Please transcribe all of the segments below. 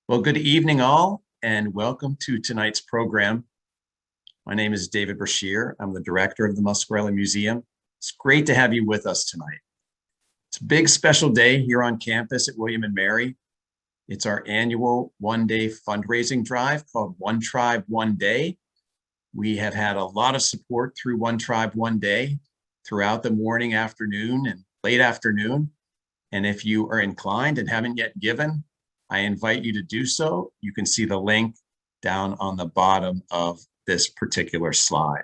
Well, good evening all, and welcome to tonight's program. My name is David Brashear. I'm the director of the Muscarelle Museum. It's great to have you with us tonight. It's a big special day here on campus at William & Mary. It's our annual one-day fundraising drive called One Tribe, One Day. We have had a lot of support through One Tribe, One Day throughout the morning, afternoon, and late afternoon. And if you are inclined and haven't yet given, I invite you to do so. You can see the link down on the bottom of this particular slide.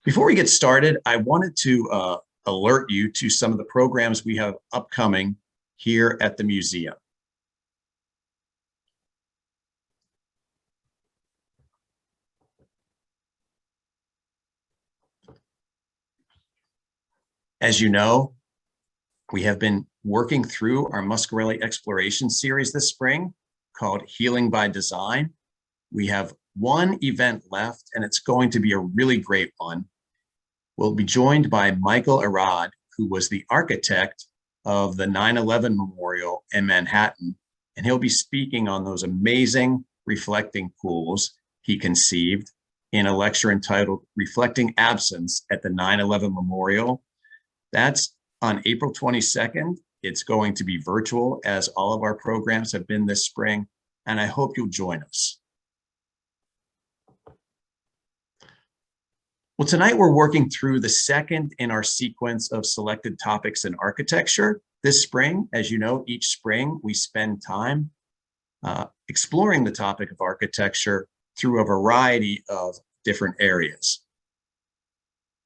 Before we get started, I wanted to alert you to some of the programs we have upcoming here at the museum. As you know, we have been working through our Muscarelle Exploration series this spring called Healing by Design. We have one event left, and it's going to be a really great one. We'll be joined by Michael Arad, who was the architect of the 9/11 Memorial in Manhattan, and he'll be speaking on those amazing reflecting pools he conceived in a lecture entitled Reflecting Absence at the 9/11 Memorial. That's on April 22nd. It's going to be virtual, as all of our programs have been this spring, and I hope you'll join us. Well, tonight we're working through the second in our sequence of selected topics in architecture. This spring, as you know, each spring we spend time exploring the topic of architecture through a variety of different areas.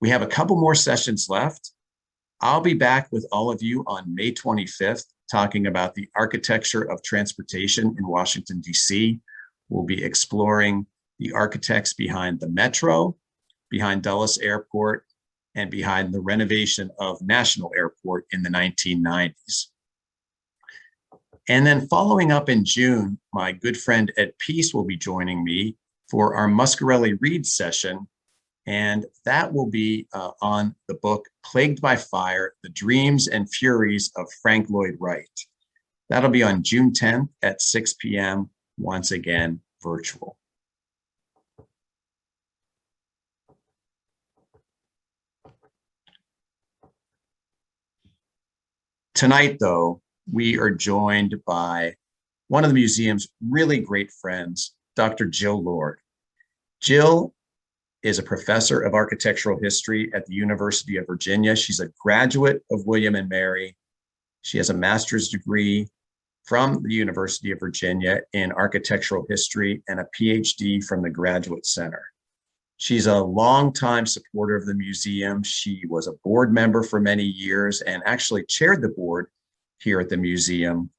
We have a couple more sessions left. I'll be back with all of you on May 25th, talking about the architecture of transportation in Washington, D.C. We'll be exploring the architects behind the Metro, behind Dulles Airport, and behind the renovation of National Airport in the 1990s. And then following up in June, my good friend Ed Peace will be joining me for our Muscarelle Read session, and that will be on the book Plagued by Fire, The Dreams and Furies of Frank Lloyd Wright. That'll be on June 10th at 6 p.m., once again, virtual. Tonight, though, we are joined by one of the museum's really great friends, Dr. Jill Lloyd. Jill is a professor of architectural history at the University of Virginia. She's a graduate of William & Mary. She has a master's degree from the University of Virginia in architectural history and a PhD from the Graduate Center. She's a longtime supporter of the museum. She was a board member for many years and actually chaired the board here at the museum.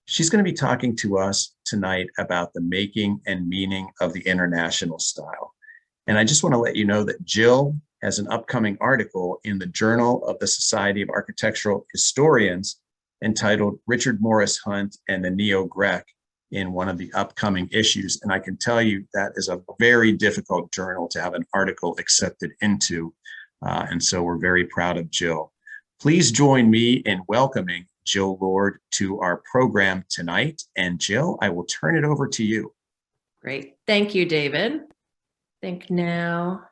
She's going to be talking to us tonight about the making and meaning of the international style. And I just want to let you know that Jill has an upcoming article in the Journal of the Society of Architectural Historians entitled Richard Morris Hunt and the Neo-Grec in one of the upcoming issues. And I can tell you that is a very difficult journal to have an article accepted into. And so we're very proud of Jill. Please join me in welcoming Jill Lloyd to our program tonight. And Jill, I will turn it over to you. Great. Thank you, David. I think now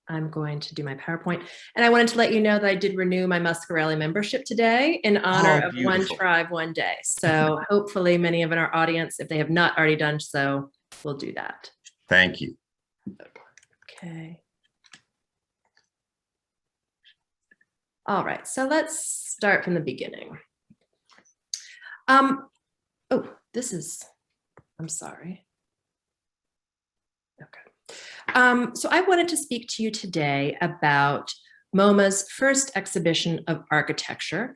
I'm going to do my PowerPoint. And I wanted to let you know that I did renew my Muscarelle membership today in honor of One Tribe, One Day. So hopefully many of our audience, if they have not already done so, will do that. Thank you. Okay. All right, so let's start from the beginning. Oh, this is, I'm sorry. Okay. So I wanted to speak to you today about MoMA's first exhibition of architecture.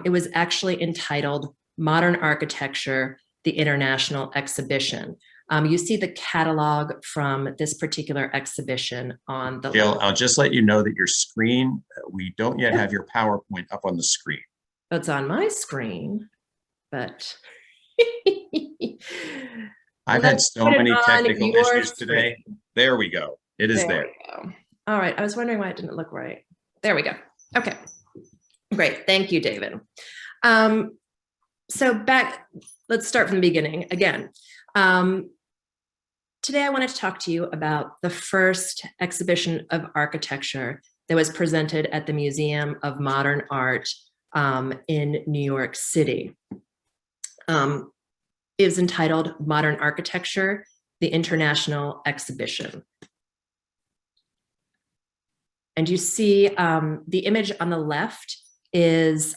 It was actually entitled Modern Architecture, the International Exhibition. You see the catalog from this particular exhibition on the Jill, I'll just let you know that your screen, we don't yet have your PowerPoint up on the screen. It's on my screen, but I've had so many technical issues today. There we go. It is there. All right. I was wondering why it didn't look right. There we go. Okay. Great. Thank you, David. let's start from the beginning again. Today I wanted to talk to you about the first exhibition of architecture that was presented at the Museum of Modern Art in New York City. It is entitled Modern Architecture, the International Exhibition. And you see the image on the left is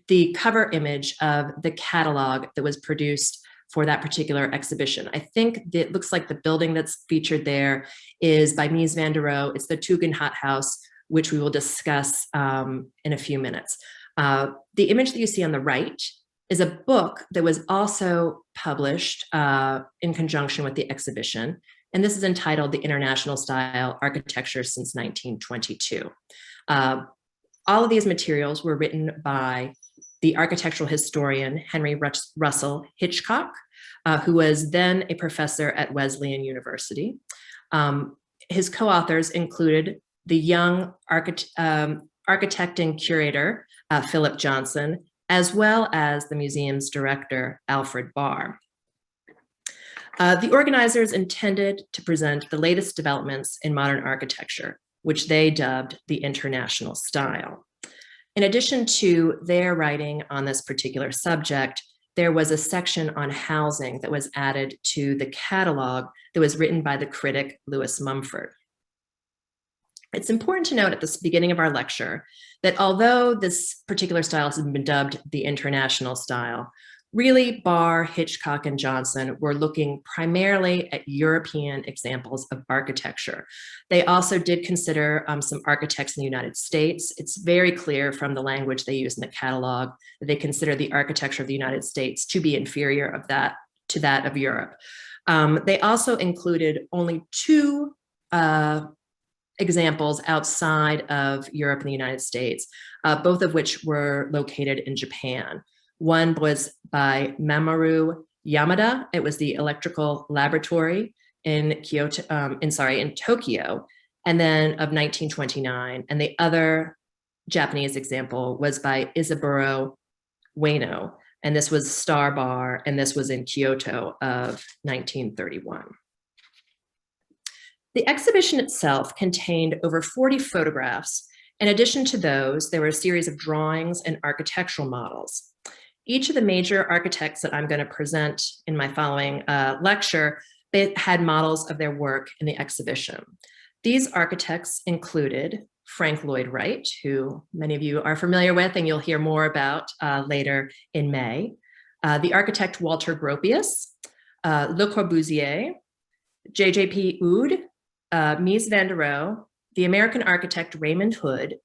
the cover image of the catalog that was produced for that particular exhibition. I think it looks like the building that's featured there is by Mies Van Der Rohe. It's the Tugendhat House, which we will discuss in a few minutes. The image that you see on the right is a book that was also published in conjunction with the exhibition. And this is entitled The International Style, Architecture Since 1922. All of these materials were written by the architectural historian Henry Russell Hitchcock, who was then a professor at Wesleyan University. His co-authors included the young architect and curator, Philip Johnson, as well as the museum's director, Alfred Barr. The organizers intended to present the latest developments in modern architecture, which they dubbed the international style. In addition to their writing on this particular subject, there was a section on housing that was added to the catalog that was written by the critic Lewis Mumford. It's important to note at the beginning of our lecture that although this particular style has been dubbed the international style, really Barr, Hitchcock, and Johnson were looking primarily at European examples of architecture. They also did consider some architects in the United States. It's very clear from the language they use in the catalog that they consider the architecture of the United States to be inferior to that of Europe. They also included only two examples outside of Europe and the United States, both of which were located in Japan. One was by Mamoru Yamada. It was the electrical laboratory in Tokyo, and then of 1929. And the other Japanese example was by Isaburo Ueno, and this was Star Bar, and this was in Kyoto of 1931. The exhibition itself contained over 40 photographs. In addition to those, there were a series of drawings and architectural models. Each of the major architects that I'm going to present in my following lecture, they had models of their work in the exhibition. These architects included Frank Lloyd Wright, who many of you are familiar with and you'll hear more about later in May, the architect Walter Bropius, Le Corbusier, JJP Oud, Mies Van Der Rohe, the American architect Raymond Hood,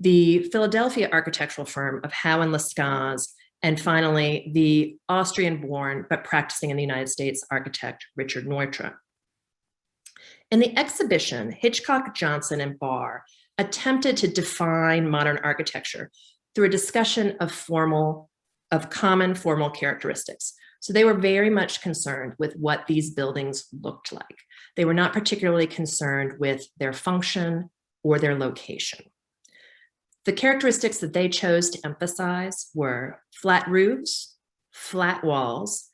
the Philadelphia architectural firm of Howe and Lescaz, and finally, the Austrian-born but practicing in the United States architect Richard Neutra. In the exhibition, Hitchcock, Johnson, and Barr attempted to define modern architecture through a discussion of common formal characteristics. So they were very much concerned with what these buildings looked like. They were not particularly concerned with their function or their location. The characteristics that they chose to emphasize were flat roofs, flat walls,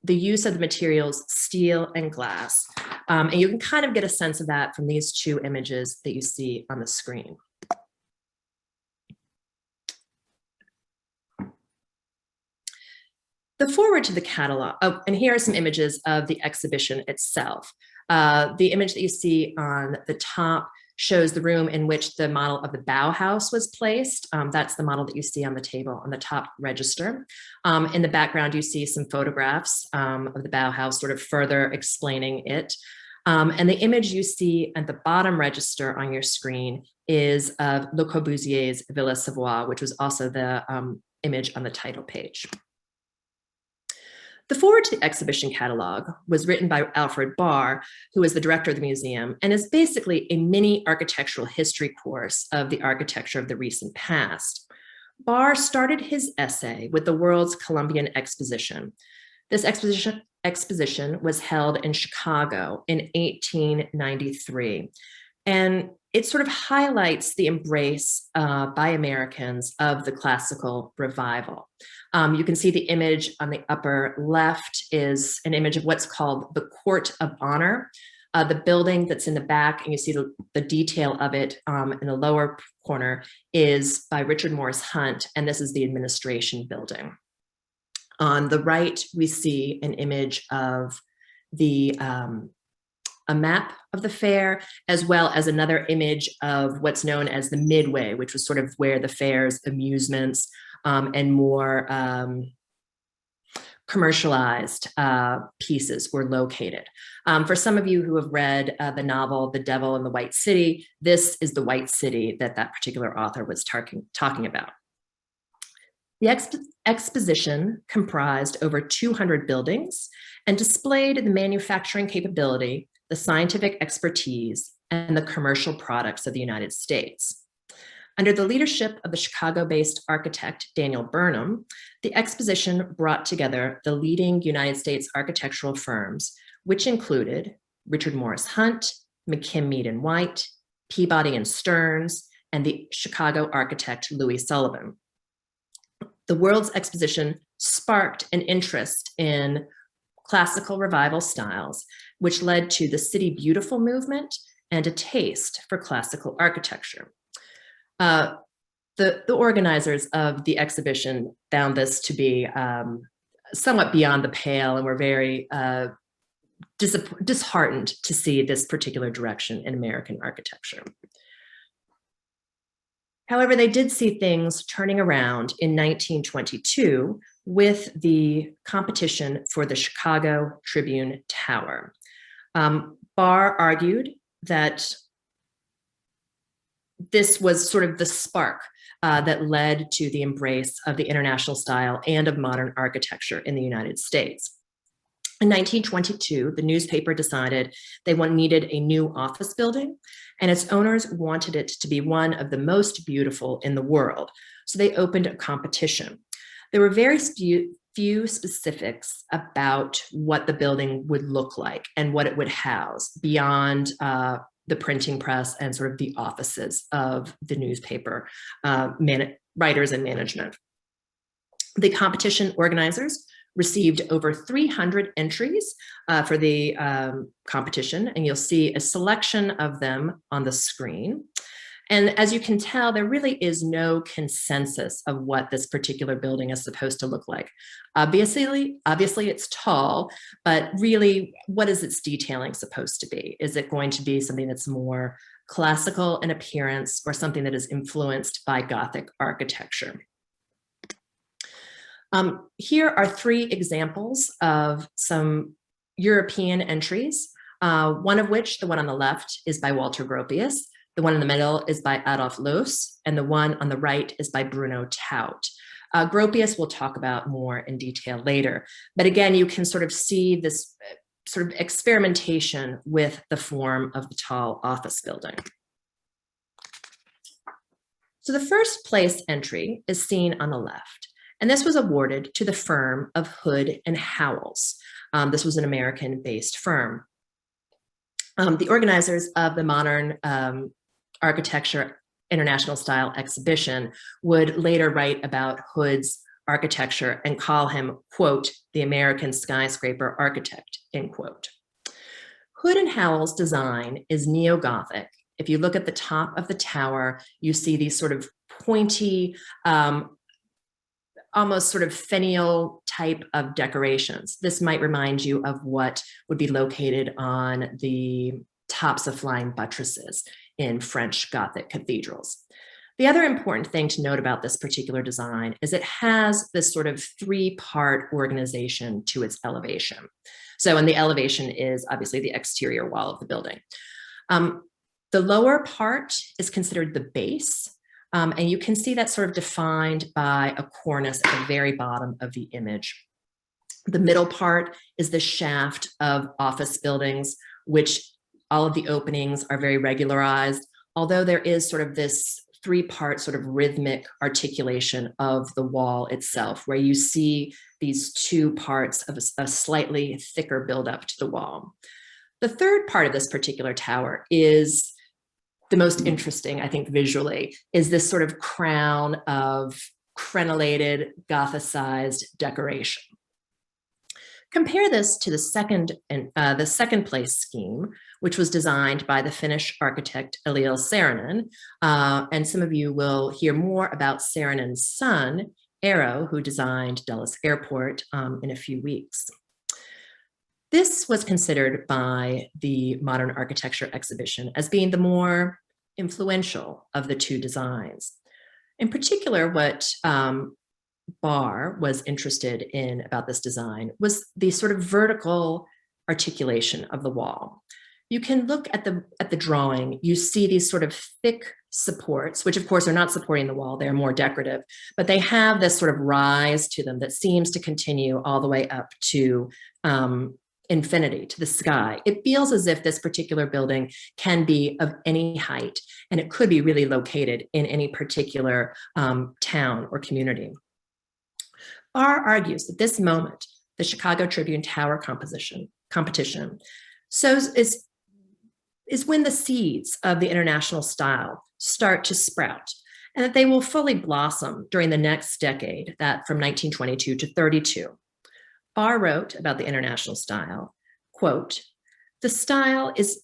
the use of the materials steel and glass. And you can kind of get a sense of that from these two images that you see on the screen. The foreword to the catalog, oh, and here are some images of the exhibition itself. The image that you see on the top shows the room in which the model of the Bauhaus was placed. That's the model that you see on the table on the top register. In the background, you see some photographs of the Bauhaus sort of further explaining it. And the image you see at the bottom register on your screen is of Le Corbusier's Villa Savoie, which was also the image on the title page. The foreword to the exhibition catalog was written by Alfred Barr, who is the director of the museum, and is basically a mini architectural history course of the architecture of the recent past. Barr started his essay with the World's Columbian Exposition. This exposition was held in Chicago in 1893. And it sort of highlights the embrace by Americans of the classical revival. You can see the image on the upper left is an image of what's called the Court of Honor, the building that's in the back, and you see the detail of it in the lower corner is by Richard Morris Hunt, and this is the administration building. On the right, we see an image of a map of the fair, as well as another image of what's known as the Midway, which was sort of where the fair's amusements and more commercialized pieces were located. For some of you who have read the novel The Devil in the White City, this is the White City that that particular author was talking about. The exposition comprised over 200 buildings and displayed the manufacturing capability, the scientific expertise, and the commercial products of the United States. Under the leadership of the Chicago-based architect Daniel Burnham, the exposition brought together the leading United States architectural firms, which included Richard Morris Hunt, McKim, Mead and White, Peabody and Stearns, and the Chicago architect Louis Sullivan. The World's Exposition sparked an interest in classical revival styles, which led to the City Beautiful movement and a taste for classical architecture. The organizers of the exhibition found this to be somewhat beyond the pale and were very disheartened to see this particular direction in American architecture. However, they did see things turning around in 1922 with the competition for the Chicago Tribune Tower. Barr argued that this was sort of the spark that led to the embrace of the international style and of modern architecture in the United States. In 1922, the newspaper decided they needed a new office building, and its owners wanted it to be one of the most beautiful in the world. So they opened a competition. There were very few specifics about what the building would look like and what it would house beyond the printing press and sort of the offices of the newspaper writers and management. The competition organizers received over 300 entries for the competition, and you'll see a selection of them on the screen. And as you can tell, there really is no consensus of what this particular building is supposed to look like. Obviously it's tall, but really, what is its detailing supposed to be? Is it going to be something that's more classical in appearance or something that is influenced by Gothic architecture? Here are 3 examples of some European entries, one of which, the one on the left, is by Walter Gropius, the one in the middle is by Adolf Loos, and the one on the right is by Bruno Taut. Gropius we'll talk about more in detail later, but again, you can sort of see this sort of experimentation with the form of the tall office building. So the first place entry is seen on the left. And this was awarded to the firm of Hood and Howells. This was an American-based firm. The organizers of the Modern Architecture International Style exhibition would later write about Hood's architecture and call him, quote, the American skyscraper architect, end quote. Hood and Howells' design is neo-Gothic. If you look at the top of the tower, you see these sort of pointy, almost sort of finial type of decorations. This might remind you of what would be located on the tops of flying buttresses in French Gothic cathedrals. The other important thing to note about this particular design is it has this sort of 3-part organization to its elevation. So, and the elevation is obviously the exterior wall of the building. The lower part is considered the base, and you can see that sort of defined by a cornice at the very bottom of the image. The middle part is the shaft of office buildings, which all of the openings are very regularized, although there is sort of this 3-part sort of rhythmic articulation of the wall itself, where you see these 2 parts of a slightly thicker buildup to the wall. The third part of this particular tower is the most interesting, I think, visually, is this sort of crown of crenellated, Gothicized decoration. Compare this to the second place scheme, which was designed by the Finnish architect Eliel Saarinen. And some of you will hear more about Saarinen's son, Eero, who designed Dulles Airport in a few weeks. This was considered by the Modern Architecture exhibition as being the more influential of the two designs. In particular, what Barr was interested in about this design was the sort of vertical articulation of the wall. You can look at the drawing, you see these sort of thick supports, which of course are not supporting the wall, they're more decorative, but they have this sort of rise to them that seems to continue all the way up to infinity, to the sky. It feels as if this particular building can be of any height, and it could be really located in any particular town or community. Barr argues that this moment, the Chicago Tribune Tower competition, is when the seeds of the international style start to sprout, and that they will fully blossom during the next decade, that from 1922 to 32. Barr wrote about the international style, quote, the style is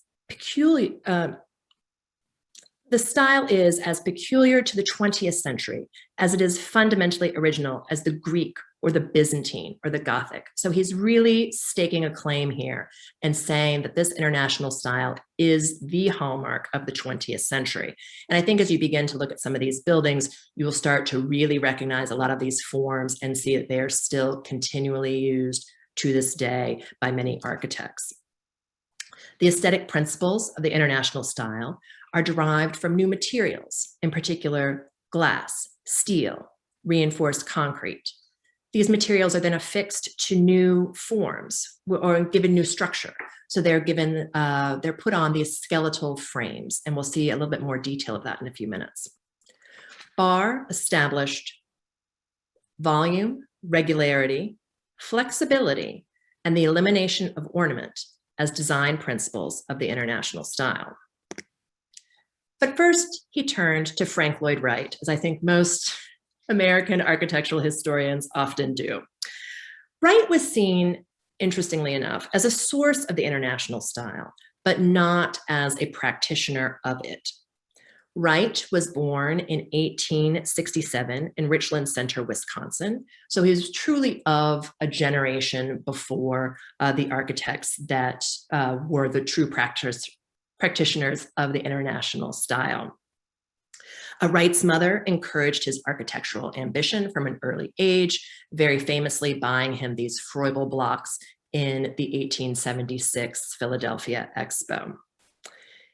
as peculiar to the 20th century as it is fundamentally original as the Greek or the Byzantine or the Gothic. So he's really staking a claim here and saying that this international style is the hallmark of the 20th century. And I think as you begin to look at some of these buildings, you will start to really recognize a lot of these forms and see that they are still continually used to this day by many architects. The aesthetic principles of the international style are derived from new materials, in particular glass, steel, reinforced concrete. These materials are then affixed to new forms or given new structure. So they're put on these skeletal frames, and we'll see a little bit more detail of that in a few minutes. Barr established volume, regularity, flexibility, and the elimination of ornament as design principles of the international style. But first, he turned to Frank Lloyd Wright, as I think most American architectural historians often do. Wright was seen, interestingly enough, as a source of the international style, but not as a practitioner of it. Wright was born in 1867 in Richland Center, Wisconsin. So he was truly of a generation before the architects that were the true practitioners of the international style. Wright's mother encouraged his architectural ambition from an early age, very famously buying him these Froebel blocks in the 1876 Philadelphia Expo.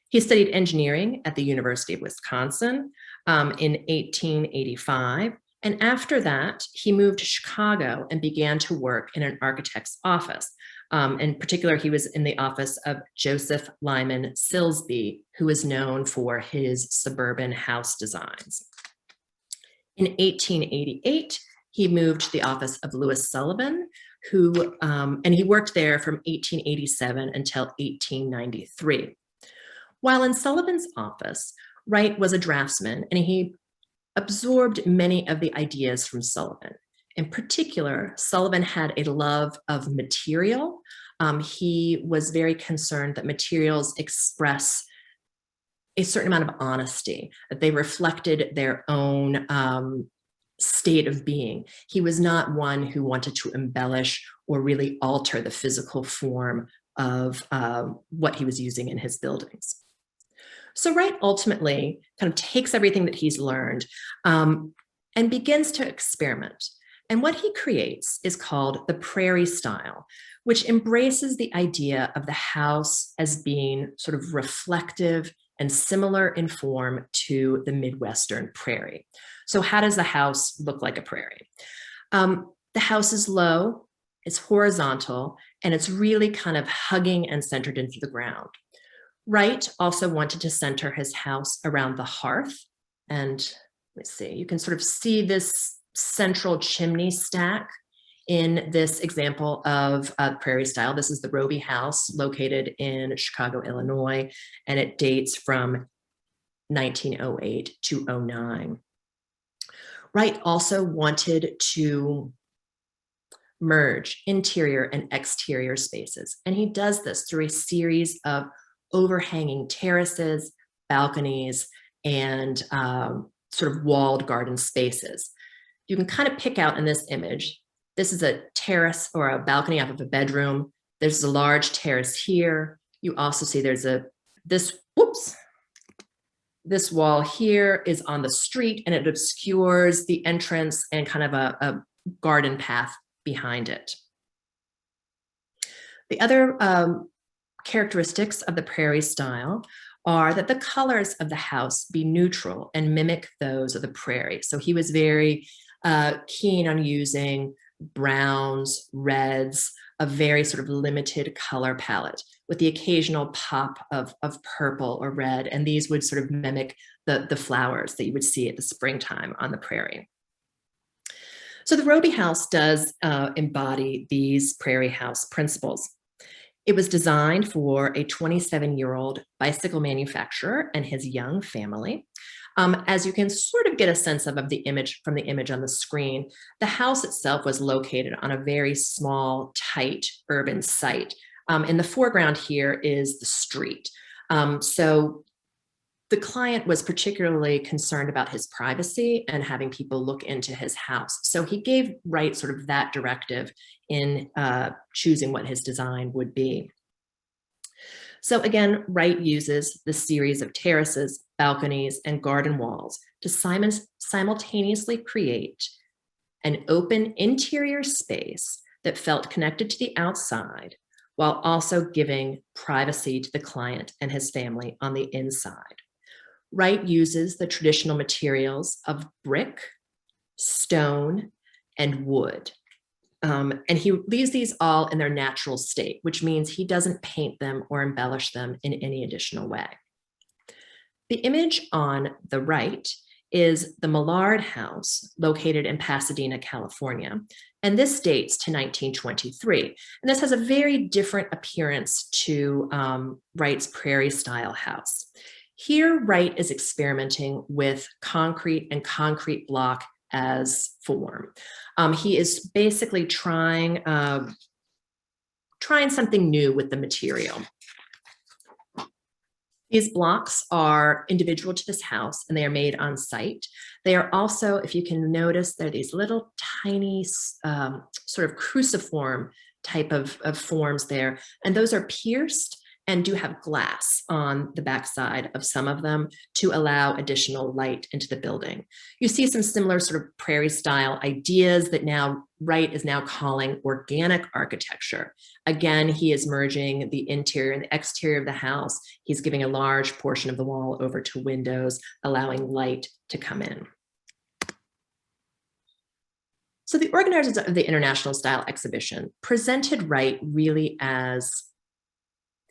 He studied engineering at the University of Wisconsin in 1885. And after that, he moved to Chicago and began to work in an architect's office. In particular, he was in the office of Joseph Lyman Silsby, who is known for his suburban house designs. In 1888, he moved to the office of Louis Sullivan, and he worked there from 1887 until 1893. While in Sullivan's office, Wright was a draftsman, and he absorbed many of the ideas from Sullivan. In particular, Sullivan had a love of material. He was very concerned that materials express a certain amount of honesty, that they reflected their own state of being. He was not one who wanted to embellish or really alter the physical form of what he was using in his buildings. So Wright ultimately kind of takes everything that he's learned and begins to experiment. And what he creates is called the Prairie Style, which embraces the idea of the house as being sort of reflective and similar in form to the Midwestern prairie. So how does the house look like a prairie? The house is low, it's horizontal, and it's really kind of hugging and centered into the ground. Wright also wanted to center his house around the hearth. And let's see, you can sort of see this central chimney stack in this example of Prairie Style. This is the Roby House located in Chicago, Illinois, and it dates from 1908 to 09. Wright also wanted to merge interior and exterior spaces, and he does this through a series of overhanging terraces, balconies, and sort of walled garden spaces. You can kind of pick out in this image, this is a terrace or a balcony off of a bedroom. There's a large terrace here. You also see there's this wall here is on the street, and it obscures the entrance and kind of a garden path behind it. The other characteristics of the Prairie Style are that the colors of the house be neutral and mimic those of the prairie. So he was very keen on using browns, reds, a very sort of limited color palette with the occasional pop of purple or red. And these would sort of mimic the flowers that you would see at the springtime on the prairie. So the Roby House does embody these Prairie House principles. It was designed for a 27-year-old bicycle manufacturer and his young family. As you can sort of get a sense of the image from the image on the screen, the house itself was located on a very small, tight urban site. In the foreground here is the street. So the client was particularly concerned about his privacy and having people look into his house. So he gave Wright sort of that directive in choosing what his design would be. So again, Wright uses the series of terraces, balconies, and garden walls to simultaneously create an open interior space that felt connected to the outside, while also giving privacy to the client and his family on the inside. Wright uses the traditional materials of brick, stone, and wood. And he leaves these all in their natural state, which means he doesn't paint them or embellish them in any additional way. The image on the right is the Millard House, located in Pasadena, California. And this dates to 1923. And this has a very different appearance to Wright's Prairie Style house. Here, Wright is experimenting with concrete and concrete block as form. He is basically trying something new with the material. These blocks are individual to this house, and they are made on site. They are also, if you can notice, they're these little tiny sort of cruciform type of forms there, and those are pierced and do have glass on the backside of some of them to allow additional light into the building. You see some similar sort of Prairie Style ideas that now Wright is now calling organic architecture. Again, he is merging the interior and the exterior of the house. He's giving a large portion of the wall over to windows, allowing light to come in. So the organizers of the International Style exhibition presented Wright really as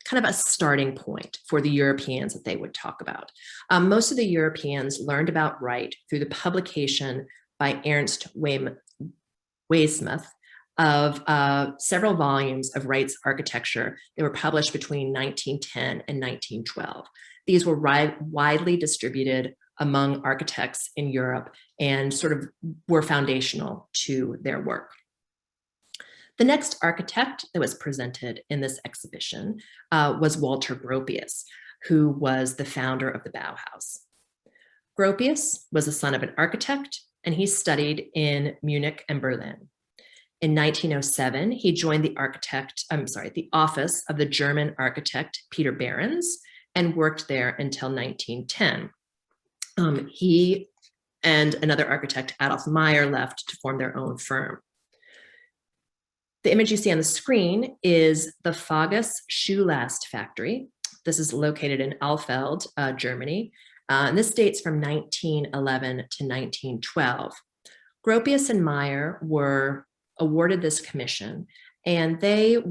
kind of a starting point for the Europeans that they would talk about. Most of the Europeans learned about Wright through the publication by Ernst Waysmith of several volumes of Wright's architecture. They were published between 1910 and 1912. These were widely distributed among architects in Europe and sort of were foundational to their work. The next architect that was presented in this exhibition was Walter Bropius, who was the founder of the Bauhaus. Bropius was the son of an architect, and he studied in Munich and Berlin. In 1907, he joined the office of the German architect Peter Behrens and worked there until 1910. He and another architect, Adolf Meyer, left to form their own firm. The image you see on the screen is the Fagus shoe last factory. This is located in Alfeld, Germany. And this dates from 1911 to 1912. Gropius and Meyer were awarded this commission, and the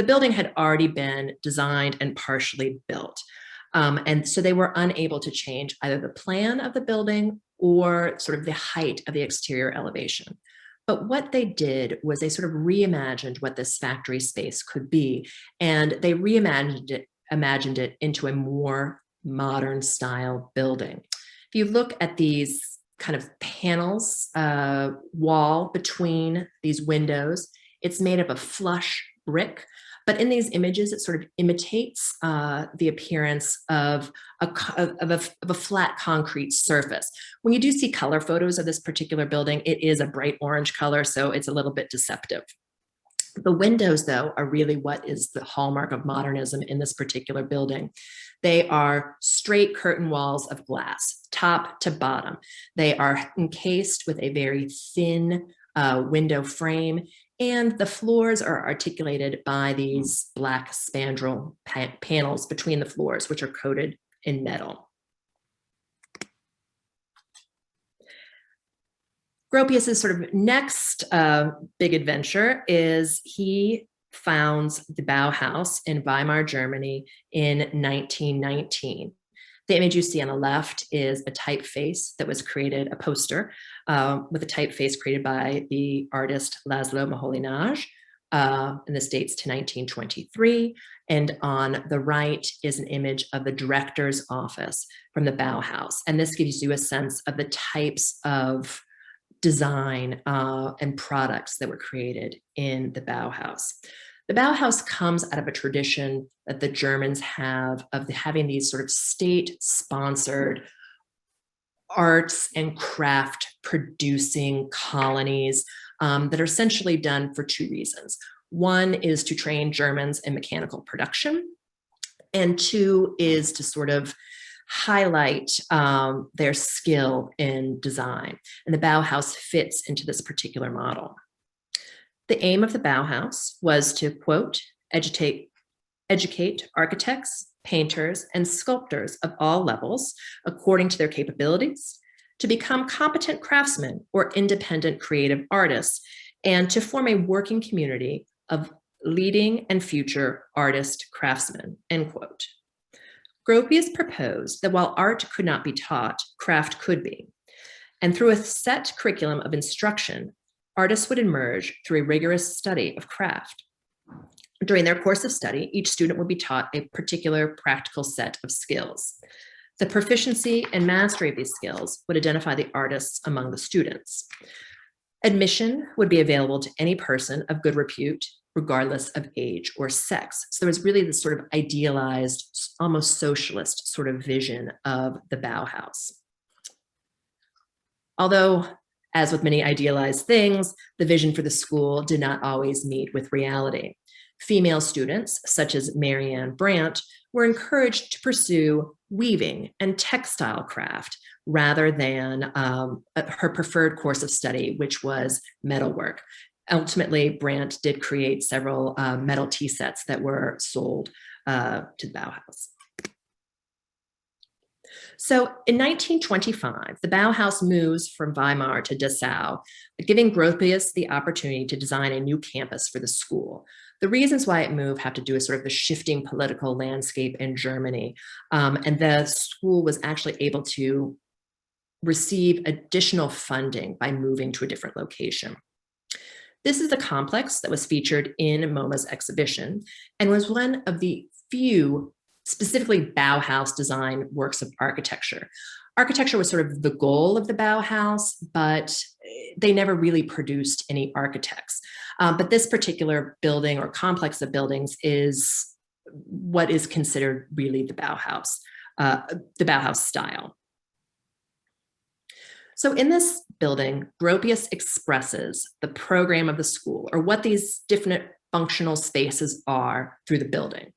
building had already been designed and partially built. And so they were unable to change either the plan of the building or sort of the height of the exterior elevation. But what they did was they sort of reimagined what this factory space could be, and they reimagined it into a more modern style building. If you look at these kind of panels, wall between these windows, it's made up of flush brick. But in these images, it sort of imitates the appearance of a flat concrete surface. When you do see color photos of this particular building, it is a bright orange color, so it's a little bit deceptive. The windows, though, are really what is the hallmark of modernism in this particular building. They are straight curtain walls of glass, top to bottom. They are encased with a very thin window frame, and the floors are articulated by these black spandrel panels between the floors, which are coated in metal. Gropius's sort of next big adventure is he founds the Bauhaus in Weimar, Germany in 1919. The image you see on the left is a typeface that was created, a poster with a typeface created by the artist Laszlo Moholy-Nagy, and this dates to 1923. And on the right is an image of the director's office from the Bauhaus. And this gives you a sense of the types of design and products that were created in the Bauhaus. The Bauhaus comes out of a tradition that the Germans have of having these sort of state-sponsored arts and craft producing colonies that are essentially done for two reasons. One is to train Germans in mechanical production, and two is to sort of highlight their skill in design. And the Bauhaus fits into this particular model. The aim of the Bauhaus was to, quote, educate architects, painters, and sculptors of all levels according to their capabilities, to become competent craftsmen or independent creative artists, and to form a working community of leading and future artist craftsmen, end quote. Gropius proposed that while art could not be taught, craft could be. And through a set curriculum of instruction, artists would emerge through a rigorous study of craft. During their course of study, each student would be taught a particular practical set of skills. The proficiency and mastery of these skills would identify the artists among the students. Admission would be available to any person of good repute, regardless of age or sex. So there was really this sort of idealized, almost socialist sort of vision of the Bauhaus. Although, as with many idealized things, the vision for the school did not always meet with reality. Female students, such as Marianne Brandt, were encouraged to pursue weaving and textile craft rather than her preferred course of study, which was metalwork. Ultimately, Brandt did create several metal tea sets that were sold to the Bauhaus. So in 1925, the Bauhaus moves from Weimar to Dessau, giving Gropius the opportunity to design a new campus for the school. The reasons why it moved have to do with sort of the shifting political landscape in Germany. And the school was actually able to receive additional funding by moving to a different location. This is the complex that was featured in MoMA's exhibition and was one of the few specifically Bauhaus design works of architecture. Architecture was sort of the goal of the Bauhaus, but they never really produced any architects. But this particular building or complex of buildings is what is considered really the Bauhaus style. So in this building, Bropius expresses the program of the school, or what these different functional spaces are through the building.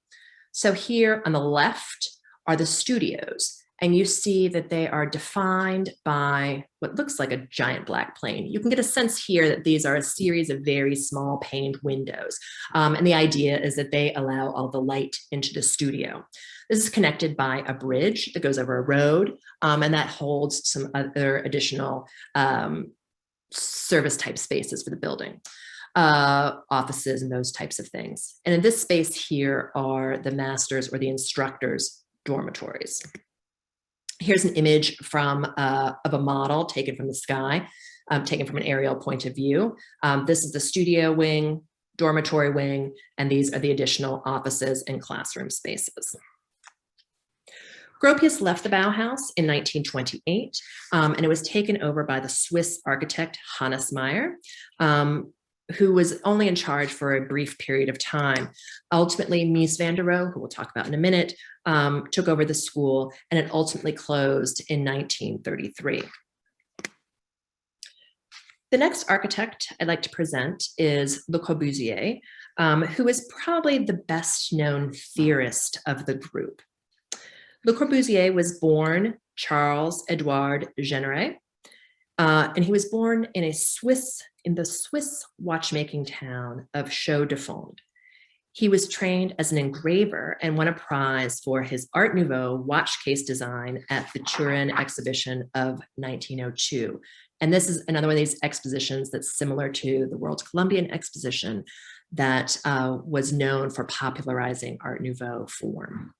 So here on the left are the studios, and you see that they are defined by what looks like a giant black plane. You can get a sense here that these are a series of very small paned windows. And the idea is that they allow all the light into the studio. This is connected by a bridge that goes over a road, and that holds some other additional service type spaces for the building. Offices and those types of things. And in this space here are the masters or the instructors' dormitories. Here's an image from of a model taken from the sky, taken from an aerial point of view. This is the studio wing, dormitory wing, and these are the additional offices and classroom spaces. Gropius left the Bauhaus in 1928, and it was taken over by the Swiss architect Hannes Meyer, who was only in charge for a brief period of time. Ultimately, Mies Van Der Rohe, who we'll talk about in a minute, took over the school, and it ultimately closed in 1933. The next architect I'd like to present is Le Corbusier, who is probably the best known theorist of the group. Le Corbusier was born Charles Edouard Jeanneret, and he was born in the Swiss watchmaking town of Chaux-de-Fonds. He was trained as an engraver and won a prize for his Art Nouveau watch case design at the Turin exhibition of 1902. And this is another one of these expositions that's similar to the World's Columbian Exposition that was known for popularizing Art Nouveau form.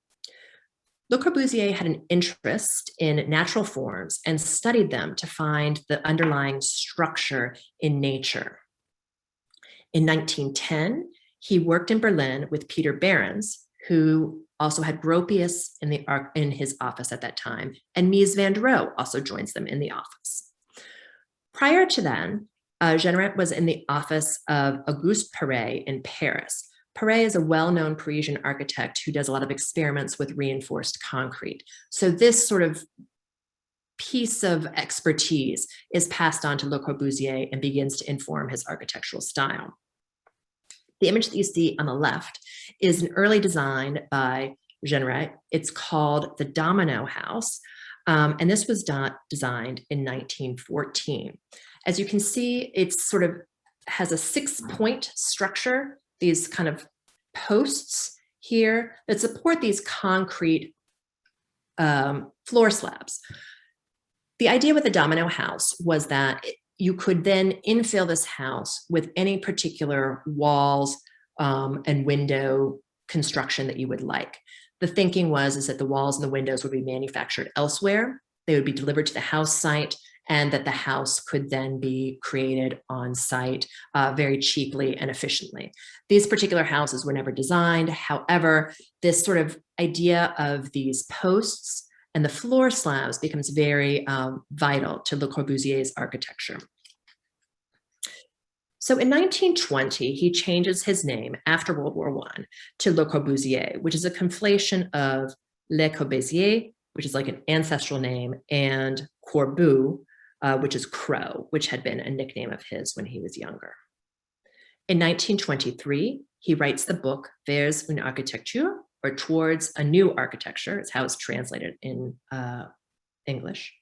Le Corbusier had an interest in natural forms and studied them to find the underlying structure in nature. In 1910, he worked in Berlin with Peter Behrens, who also had Bropius in his office at that time, and Mies Van Der Rohe also joins them in the office. Prior to then, Jeanneret was in the office of Auguste Perret in Paris. Perret is a well-known Parisian architect who does a lot of experiments with reinforced concrete. So this sort of piece of expertise is passed on to Le Corbusier and begins to inform his architectural style. The image that you see on the left is an early design by Jeanneret. It's called the Domino House, and this was designed in 1914. As you can see, it sort of has a 6-point structure, these kind of posts here that support these concrete floor slabs. The idea with the Domino House was that you could then infill this house with any particular walls and window construction that you would like. The thinking was that the walls and the windows would be manufactured elsewhere. They would be delivered to the house site, and that the house could then be created on site very cheaply and efficiently. These particular houses were never designed. However, this sort of idea of these posts and the floor slabs becomes very vital to Le Corbusier's architecture. So in 1920, he changes his name after World War I to Le Corbusier, which is a conflation of Le Corbusier, which is like an ancestral name, and Corbu, which is crow, which had been a nickname of his when he was younger. In 1923, he writes the book Vers une architecture, or Towards a New Architecture, is how it's translated in English,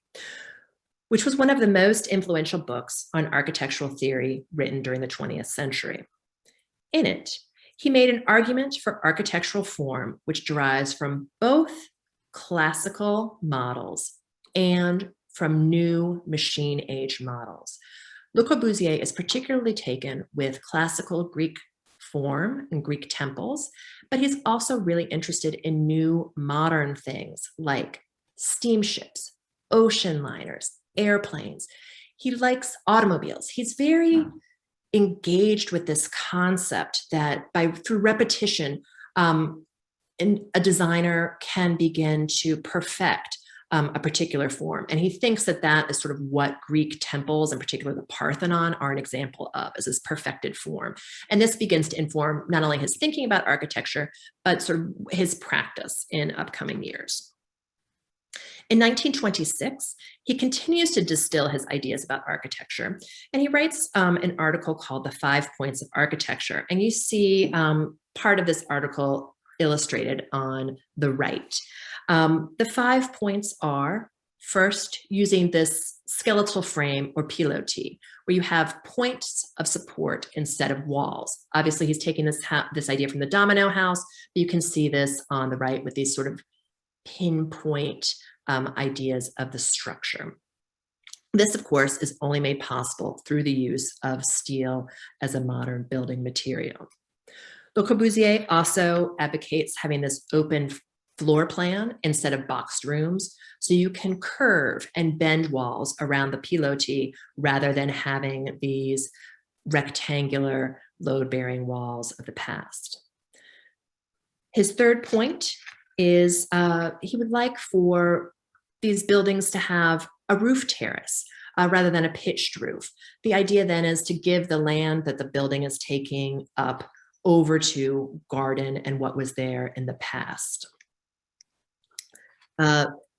which was one of the most influential books on architectural theory written during the 20th century. In it, he made an argument for architectural form, which derives from both classical models and from new machine age models. Le Corbusier is particularly taken with classical Greek form and Greek temples, but he's also really interested in new modern things like steamships, ocean liners, airplanes. He likes automobiles. He's very engaged with this concept that through repetition, a designer can begin to perfect a particular form. And he thinks that that is sort of what Greek temples, in particular the Parthenon, are an example of, as this perfected form. And this begins to inform not only his thinking about architecture, but sort of his practice in upcoming years. In 1926, he continues to distill his ideas about architecture, and he writes an article called The 5 Points of Architecture. And you see part of this article illustrated on the right. The 5 points are, first, using this skeletal frame or pilotis, where you have points of support instead of walls. Obviously, he's taking this idea from the Domino House, but you can see this on the right with these sort of pinpoint ideas of the structure. This, of course, is only made possible through the use of steel as a modern building material. Le Corbusier also advocates having this open floor plan instead of boxed rooms, so you can curve and bend walls around the pilotis rather than having these rectangular load-bearing walls of the past. His third point is he would like for these buildings to have a roof terrace rather than a pitched roof. The idea then is to give the land that the building is taking up over to garden and what was there in the past.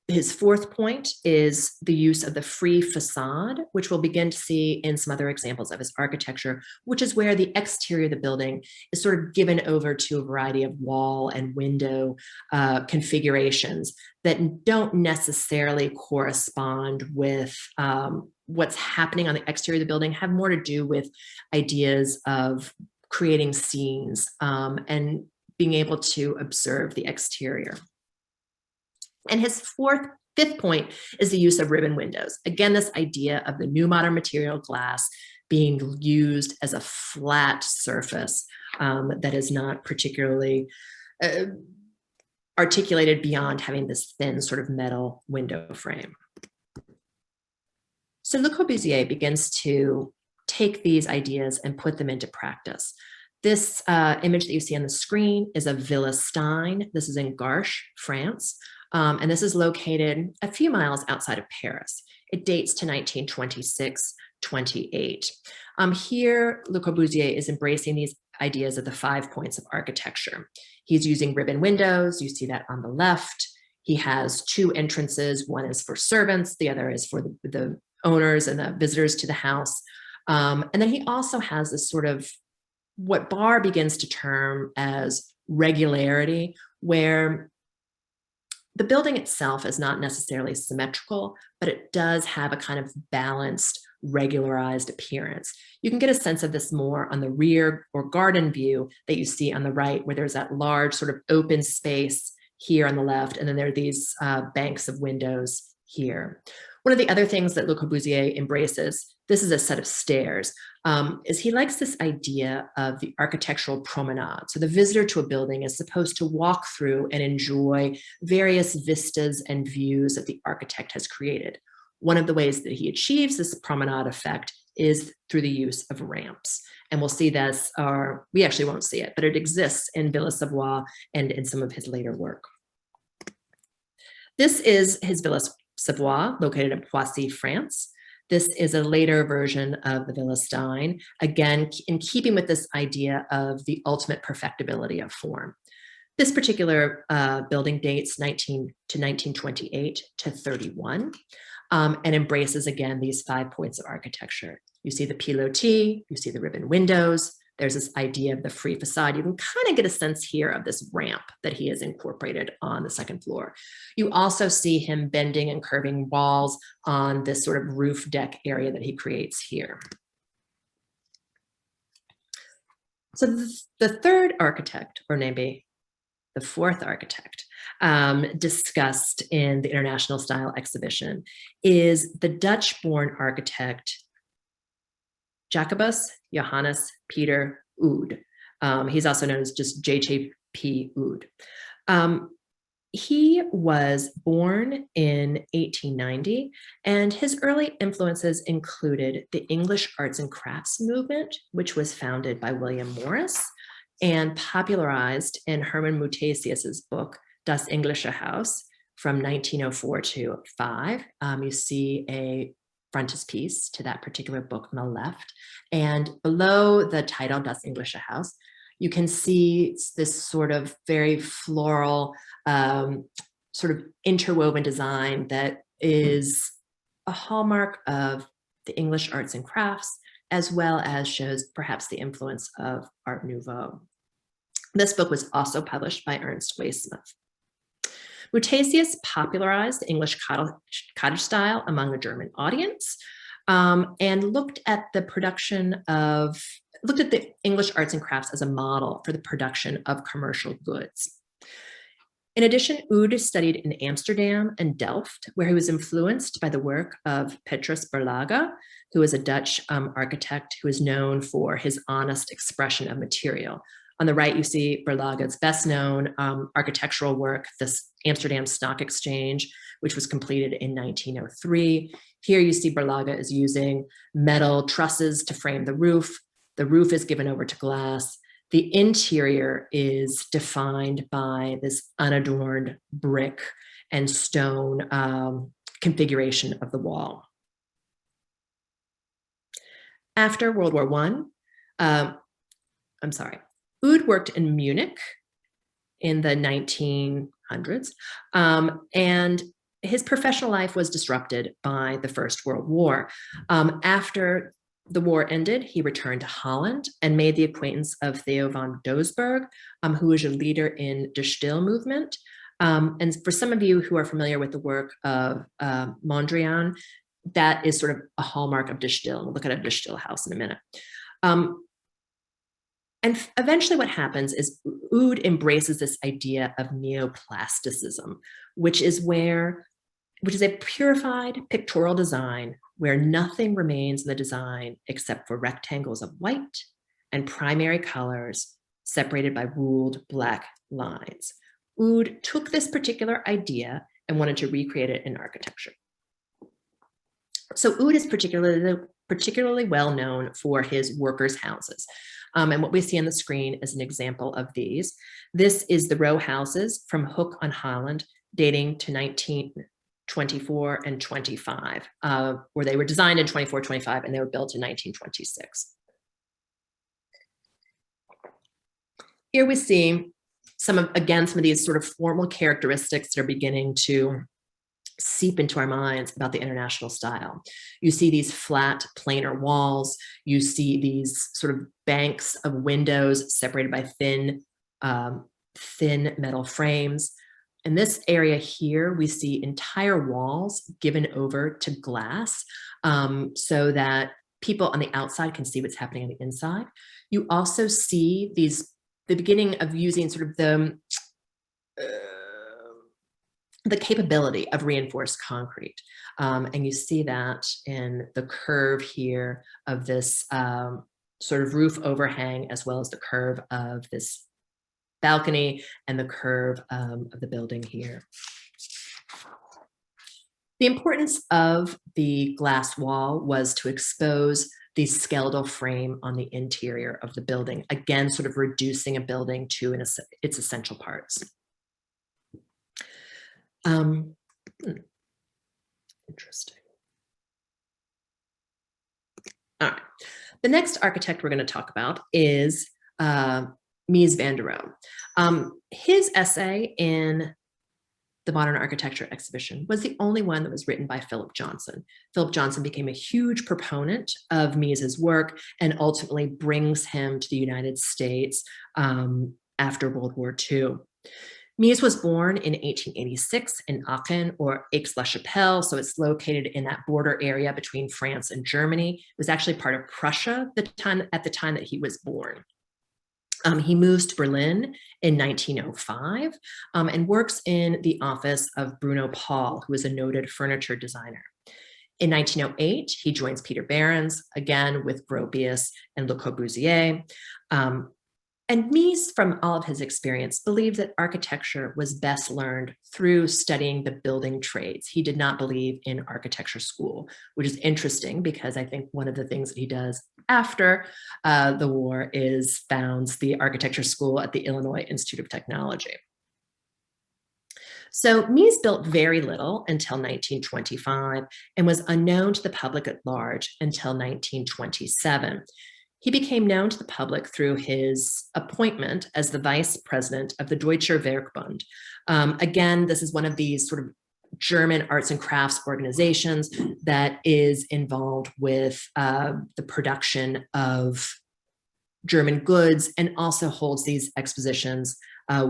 His fourth point is the use of the free facade, which we'll begin to see in some other examples of his architecture, which is where the exterior of the building is sort of given over to a variety of wall and window configurations that don't necessarily correspond with what's happening on the exterior of the building, have more to do with ideas of creating scenes and being able to observe the exterior. And his fifth point is the use of ribbon windows. Again, this idea of the new modern material glass being used as a flat surface that is not particularly articulated beyond having this thin sort of metal window frame. So Le Corbusier begins to take these ideas and put them into practice. This image that you see on the screen is of Villa Stein. This is in Garches, France. And this is located a few miles outside of Paris. It dates to 1926-28. Here, Le Corbusier is embracing these ideas of the 5 points of architecture. He's using ribbon windows. You see that on the left. He has 2 entrances. One is for servants. The other is for the owners and the visitors to the house. And then he also has this sort of what Barr begins to term as regularity, where the building itself is not necessarily symmetrical, but it does have a kind of balanced, regularized appearance. You can get a sense of this more on the rear or garden view that you see on the right, where there's that large sort of open space here on the left, and then there are these banks of windows here. One of the other things that Le Corbusier embraces, this is a set of stairs, is he likes this idea of the architectural promenade. So the visitor to a building is supposed to walk through and enjoy various vistas and views that the architect has created. One of the ways that he achieves this promenade effect is through the use of ramps. And we'll see this, or we actually won't see it, but it exists in Villa Savoye and in some of his later work. This is his Villa Savoye, located in Poissy, France. This is a later version of the Villa Stein, again, in keeping with this idea of the ultimate perfectibility of form. This particular building dates 1928 to 31 and embraces, again, these 5 points of architecture. You see the pilotis, you see the ribbon windows, there's this idea of the free facade. You can kind of get a sense here of this ramp that he has incorporated on the second floor. You also see him bending and curving walls on this sort of roof deck area that he creates here. So the third architect, or maybe the fourth architect, discussed in the International Style exhibition is the Dutch-born architect Jacobus Johannes Peter Oud. He's also known as just J.P. Oud. He was born in 1890, and his early influences included the English arts and crafts movement, which was founded by William Morris and popularized in Hermann Mutesius's book, Das Englische Haus, from 1904 to 5. You see a frontispiece to that particular book on the left. And below the title, Das Englische Haus, you can see this sort of very floral, sort of interwoven design that is a hallmark of the English arts and crafts, as well as shows perhaps the influence of Art Nouveau. This book was also published by Ernst Waysmith. Mutesius popularized the English cottage style among the German audience and looked at the English arts and crafts as a model for the production of commercial goods. In addition, Oud studied in Amsterdam and Delft, where he was influenced by the work of Petrus Berlage, who is a Dutch architect who is known for his honest expression of material. On the right, you see Berlage's best known architectural work, this Amsterdam Stock Exchange, which was completed in 1903. Here you see Berlage is using metal trusses to frame the roof. The roof is given over to glass. The interior is defined by this unadorned brick and stone configuration of the wall. After World War I, Oud worked in Munich in the 1900s, and his professional life was disrupted by the First World War. After the war ended, he returned to Holland and made the acquaintance of Theo van Doesburg, who was a leader in De Stijl movement. And for some of you who are familiar with the work of Mondrian, that is sort of a hallmark of De Stijl. We'll look at a De Stijl house in a minute. And eventually what happens is Oud embraces this idea of neoplasticism, which is a purified pictorial design where nothing remains in the design except for rectangles of white and primary colors separated by ruled black lines. Oud took this particular idea and wanted to recreate it in architecture. So Oud is particularly well known for his workers' houses. And what we see on the screen is an example of these. This is the row houses from Hook on Holland, dating to 1924 and 25, where they were designed in 24, 25, and they were built in 1926. Here we see some of these sort of formal characteristics that are beginning to seep into our minds about the international style. You see these flat planar walls. You see these sort of banks of windows separated by thin metal frames. In this area here, we see entire walls given over to glass so that people on the outside can see what's happening on the inside. You also see the beginning of using sort of the capability of reinforced concrete. And you see that in the curve here of this sort of roof overhang, as well as the curve of this balcony and the curve of the building here. The importance of the glass wall was to expose the skeletal frame on the interior of the building, again, sort of reducing a building to its essential parts. Interesting. All right. The next architect we're going to talk about is Mies Van Der Rohe. His essay in the Modern Architecture exhibition was the only one that was written by Philip Johnson. Philip Johnson became a huge proponent of Mies's work and ultimately brings him to the United States after World War II. Mies was born in 1886 in Aachen, or Aix-la-Chapelle, so it's located in that border area between France and Germany. It was actually part of Prussia at the time that he was born. He moves to Berlin in 1905 and works in the office of Bruno Paul, who is a noted furniture designer. In 1908, he joins Peter Behrens, again with Bropius and Le Corbusier. And Mies, from all of his experience, believed that architecture was best learned through studying the building trades. He did not believe in architecture school, which is interesting because I think one of the things that he does after the war is founds the architecture school at the Illinois Institute of Technology. So Mies built very little until 1925 and was unknown to the public at large until 1927. He became known to the public through his appointment as the vice president of the Deutscher Werkbund. Again, this is one of these sort of German arts and crafts organizations that is involved with the production of German goods and also holds these expositions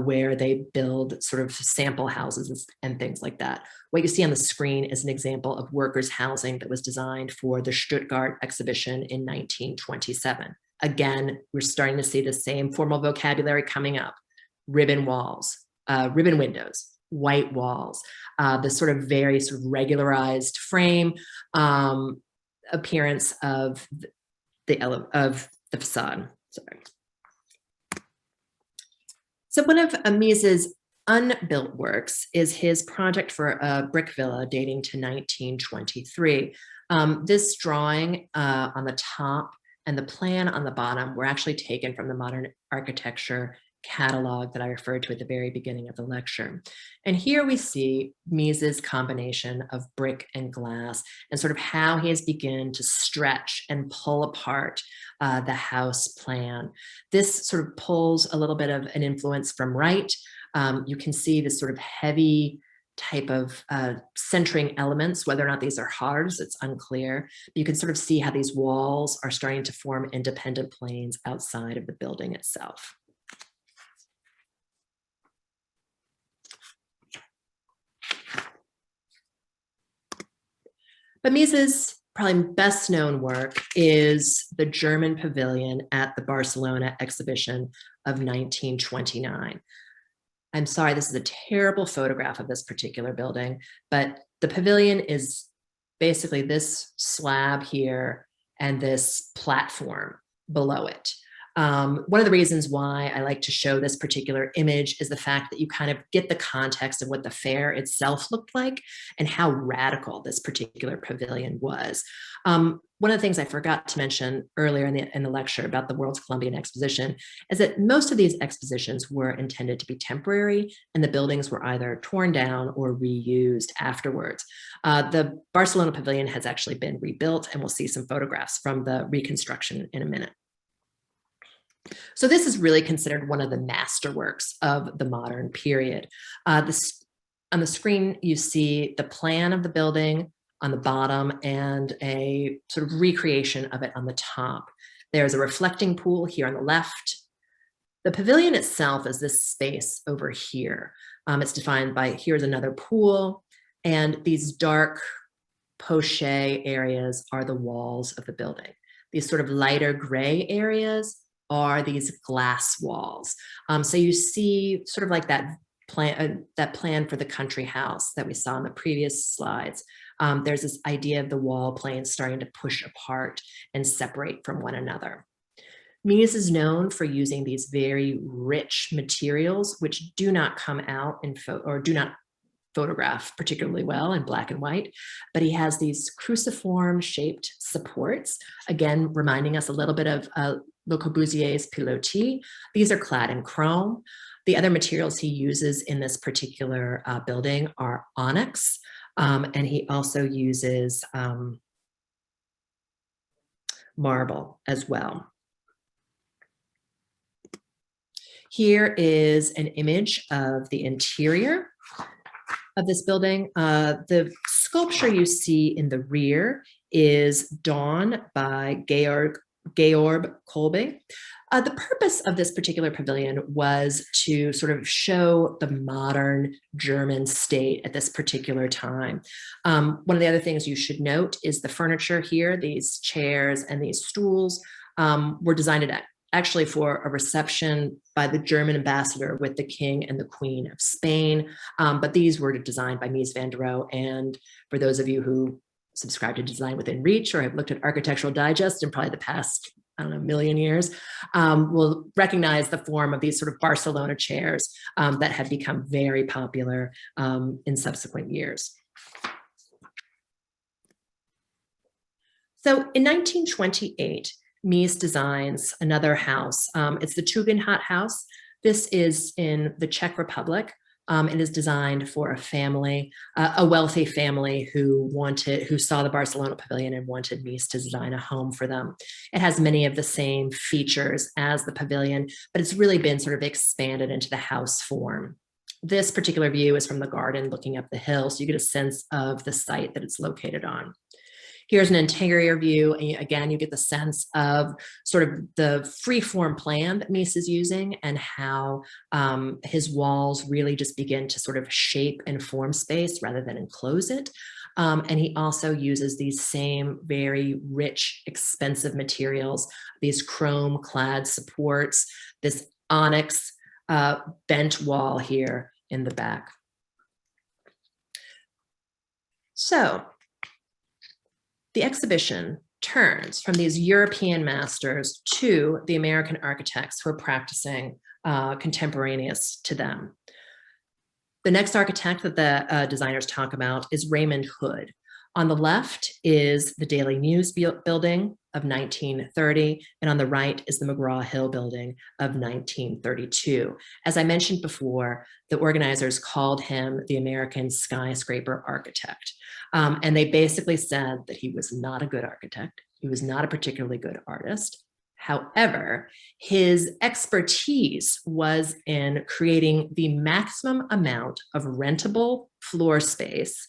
where they build sort of sample houses and things like that. What you see on the screen is an example of workers' housing that was designed for the Stuttgart exhibition in 1927. Again, we're starting to see the same formal vocabulary coming up. Ribbon walls, ribbon windows, white walls, this sort of very sort of regularized frame appearance of the facade. Sorry. So one of Mies's unbuilt works is his project for a brick villa dating to 1923. This drawing on the top and the plan on the bottom were actually taken from the modern architecture catalog that I referred to at the very beginning of the lecture. And here we see Mies's combination of brick and glass and sort of how he has begun to stretch and pull apart the house plan. This sort of pulls a little bit of an influence from Wright. You can see this sort of heavy type of centering elements. Whether or not these are hearths, it's unclear. But you can sort of see how these walls are starting to form independent planes outside of the building itself. But Mies's probably best known work is the German Pavilion at the Barcelona exhibition of 1929. I'm sorry, this is a terrible photograph of this particular building, but the pavilion is basically this slab here and this platform below it. One of the reasons why I like to show this particular image is the fact that you kind of get the context of what the fair itself looked like and how radical this particular pavilion was. One of the things I forgot to mention earlier in the lecture about the World's Columbian Exposition is that most of these expositions were intended to be temporary, and the buildings were either torn down or reused afterwards. The Barcelona Pavilion has actually been rebuilt, and we'll see some photographs from the reconstruction in a minute. So this is really considered one of the masterworks of the modern period. On the screen, you see the plan of the building on the bottom and a sort of recreation of it on the top. There's a reflecting pool here on the left. The pavilion itself is this space over here. It's defined by, here's another pool, and these dark poche areas are the walls of the building. These sort of lighter gray areas are these glass walls. So you see sort of like that plan for the country house that we saw in the previous slides. There's this idea of the wall planes starting to push apart and separate from one another. Mies is known for using these very rich materials, which do not come out or do not photograph particularly well in black and white, but he has these cruciform shaped supports, again, reminding us a little bit of Le Corbusier's pilotis. These are clad in chrome. The other materials he uses in this particular building are onyx, and he also uses marble as well. Here is an image of the interior of this building. The sculpture you see in the rear is Dawn by Georg Kolbe. The purpose of this particular pavilion was to sort of show the modern German state at this particular time. One of the other things you should note is the furniture here. These chairs and these stools were designed actually for a reception by the German ambassador with the King and the Queen of Spain. But these were designed by Mies Van Der Rohe. And for those of you who subscribe to Design Within Reach or have looked at Architectural Digest in probably the past, I don't know, million years, will recognize the form of these sort of Barcelona chairs that have become very popular in subsequent years. So in 1928, Mies designs another house. It's the Tugendhat house. This is in the Czech Republic. It is designed for a family, a wealthy family who saw the Barcelona Pavilion and wanted Mies to design a home for them. It has many of the same features as the pavilion, but it's really been sort of expanded into the house form. This particular view is from the garden looking up the hill, so you get a sense of the site that it's located on. Here's an interior view. And again, you get the sense of sort of the free-form plan that Mies is using and how his walls really just begin to sort of shape and form space rather than enclose it. And he also uses these same very rich, expensive materials, these chrome-clad supports, this onyx bent wall here in the back. So, the exhibition turns from these European masters to the American architects who are practicing contemporaneous to them. The next architect that the designers talk about is Raymond Hood. On the left is the Daily News building of 1930, and on the right is the McGraw-Hill building of 1932. As I mentioned before, the organizers called him the American skyscraper architect. And they basically said that he was not a good architect. He was not a particularly good artist. However, his expertise was in creating the maximum amount of rentable floor space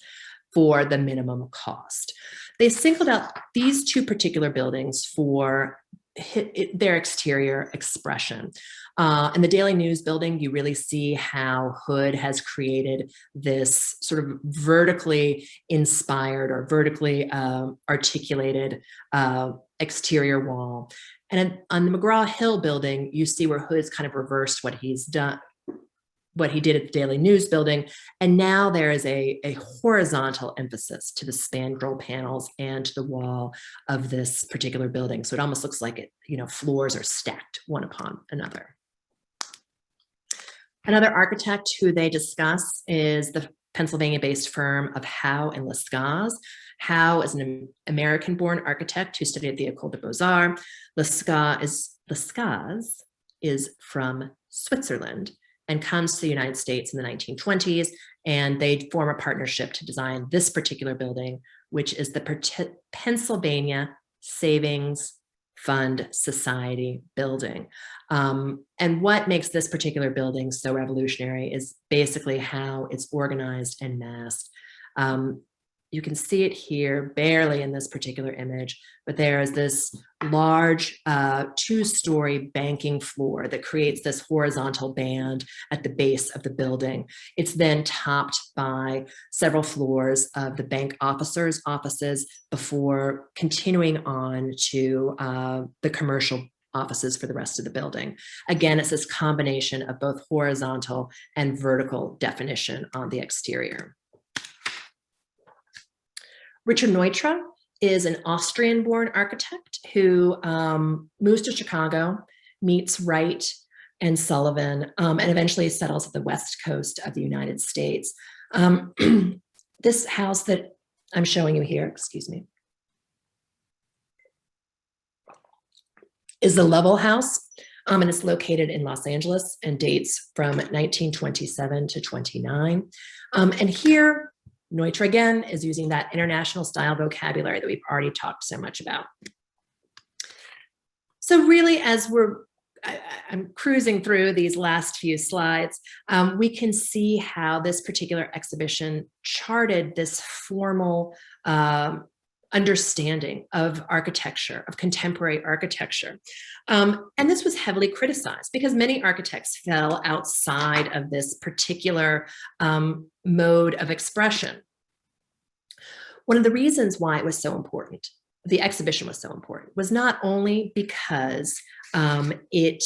for the minimum cost. They singled out these two particular buildings for their exterior expression. In the Daily News building, you really see how Hood has created this sort of vertically inspired or vertically articulated exterior wall. And on the McGraw-Hill building, you see where Hood's kind of reversed what he's done, what he did at the Daily News building. And now there is a horizontal emphasis to the spandrel panels and to the wall of this particular building. So it almost looks like it, floors are stacked one upon another. Another architect who they discuss is the Pennsylvania-based firm of Howe and Lescaz. Howe is an American-born architect who studied at the École des Beaux-Arts. Lescaz is from Switzerland and comes to the United States in the 1920s, and they form a partnership to design this particular building, which is the Pennsylvania Savings Fund Society building. And what makes this particular building so revolutionary is basically how it's organized and massed. You can see it here, barely in this particular image, but there is this large two-story banking floor that creates this horizontal band at the base of the building. It's then topped by several floors of the bank officers' offices before continuing on to the commercial offices for the rest of the building. Again, it's this combination of both horizontal and vertical definition on the exterior. Richard Neutra is an Austrian-born architect who moves to Chicago, meets Wright and Sullivan, and eventually settles at the west coast of the United States. This house that I'm showing you here, excuse me, is the Lovell House, and it's located in Los Angeles and dates from 1927 to 29. And here, Neutra again is using that international style vocabulary that we've already talked so much about. So really, as I'm cruising through these last few slides, we can see how this particular exhibition charted this formal understanding of architecture, of contemporary architecture. And this was heavily criticized because many architects fell outside of this particular mode of expression. One of the reasons why it was so important, the exhibition was so important, was not only because it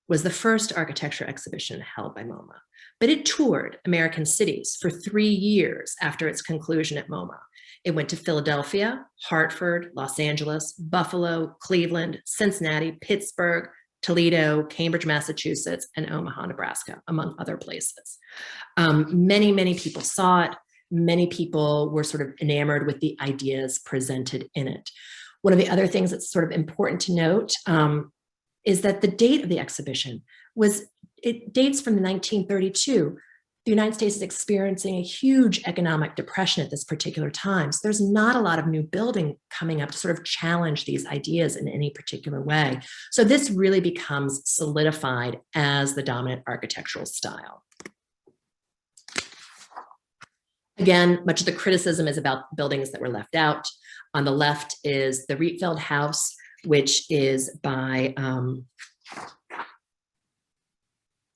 was the first architecture exhibition held by MoMA, but it toured American cities for 3 years after its conclusion at MoMA. It went to Philadelphia, Hartford, Los Angeles, Buffalo, Cleveland, Cincinnati, Pittsburgh, Toledo, Cambridge, Massachusetts, and Omaha, Nebraska, among other places. Many, many people saw it. Many people were sort of enamored with the ideas presented in it. One of the other things that's sort of important to note is that the date of the exhibition it dates from 1932. The United States is experiencing a huge economic depression at this particular time. So there's not a lot of new building coming up to sort of challenge these ideas in any particular way. So this really becomes solidified as the dominant architectural style. Again, much of the criticism is about buildings that were left out. On the left is the Rietveld House, which is by,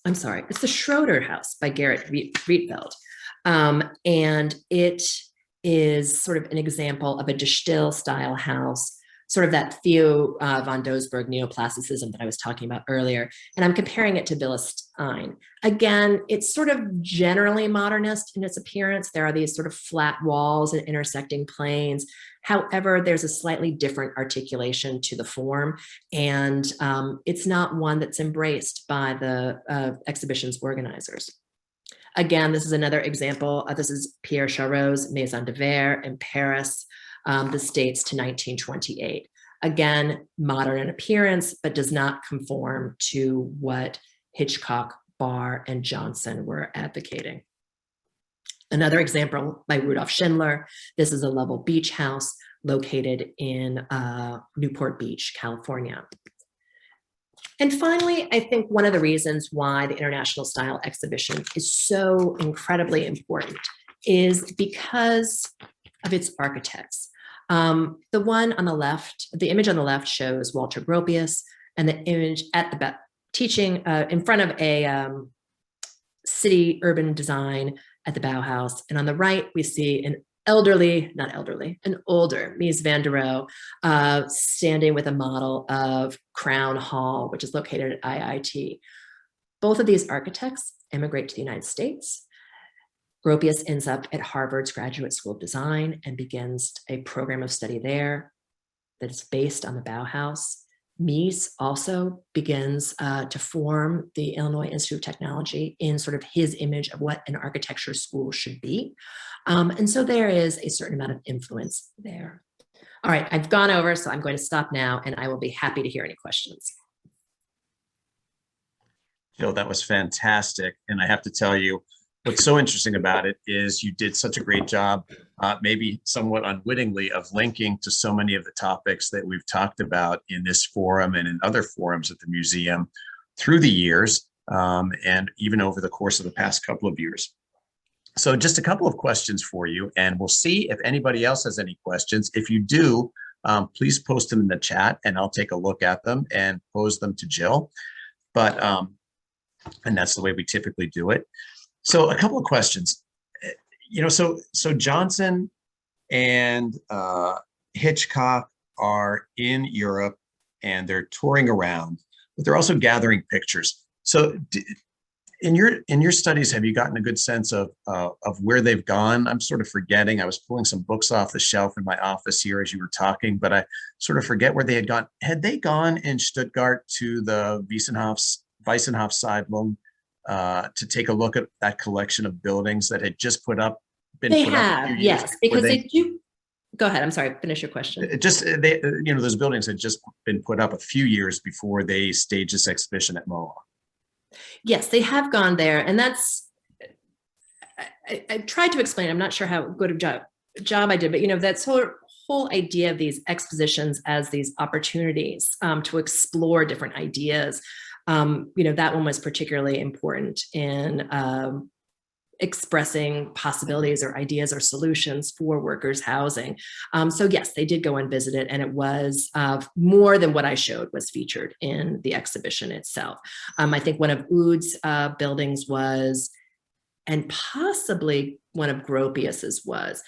it's the Schroeder House by Gerrit Rietveld. And it is sort of an example of a De Stijl style house, sort of that Theo von Doesburg neoplasticism that I was talking about earlier. And I'm comparing it to Villa Stein. Again, it's sort of generally modernist in its appearance. There are these sort of flat walls and intersecting planes. However, there's a slightly different articulation to the form, and it's not one that's embraced by the exhibition's organizers. Again, this is another example. This is Pierre Charot's Maison de Verre in Paris. This dates to 1928. Again, modern in appearance, but does not conform to what Hitchcock, Barr, and Johnson were advocating. Another example by Rudolf Schindler. This is a Level Beach house located in Newport Beach, California. And finally, I think one of the reasons why the International Style exhibition is so incredibly important is because of its architects. The one on the left, the image on the left shows Walter Bropius, and the image at the teaching in front of a city urban design at the Bauhaus. And on the right, we see an older Mies Van Der Rohe standing with a model of Crown Hall, which is located at IIT. Both of these architects immigrate to the United States. Gropius ends up at Harvard's Graduate School of Design and begins a program of study there that is based on the Bauhaus. Mies also begins to form the Illinois Institute of Technology in sort of his image of what an architecture school should be. And so there is a certain amount of influence there. All right, I've gone over, so I'm going to stop now, and I will be happy to hear any questions. Jill, that was fantastic. And I have to tell you, what's so interesting about it is you did such a great job, maybe somewhat unwittingly, of linking to so many of the topics that we've talked about in this forum and in other forums at the museum through the years, and even over the course of the past couple of years. So just a couple of questions for you, and we'll see if anybody else has any questions. If you do, please post them in the chat, and I'll take a look at them and pose them to Jill. But and that's the way we typically do it. So a couple of questions, so Johnson and Hitchcock are in Europe and they're touring around, but they're also gathering pictures. So in your studies, have you gotten a good sense of where they've gone? I'm sort of forgetting. I was pulling some books off the shelf in my office here as you were talking, but I sort of forget where they had gone. Had they gone in Stuttgart to the Weissenhofsiedlung to take a look at that collection of buildings that had just been put up? Yes, because they do. Go ahead. I'm sorry. Finish your question. Those buildings had just been put up a few years before they staged this exhibition at MoMA. Yes, they have gone there, and that's. I tried to explain. I'm not sure how good a job I did, but that whole idea of these expositions as these opportunities to explore different ideas. That one was particularly important in expressing possibilities or ideas or solutions for workers' housing. So yes, they did go and visit it, and it was more than what I showed was featured in the exhibition itself. I think one of Oud's buildings was, and possibly one of Gropius's was.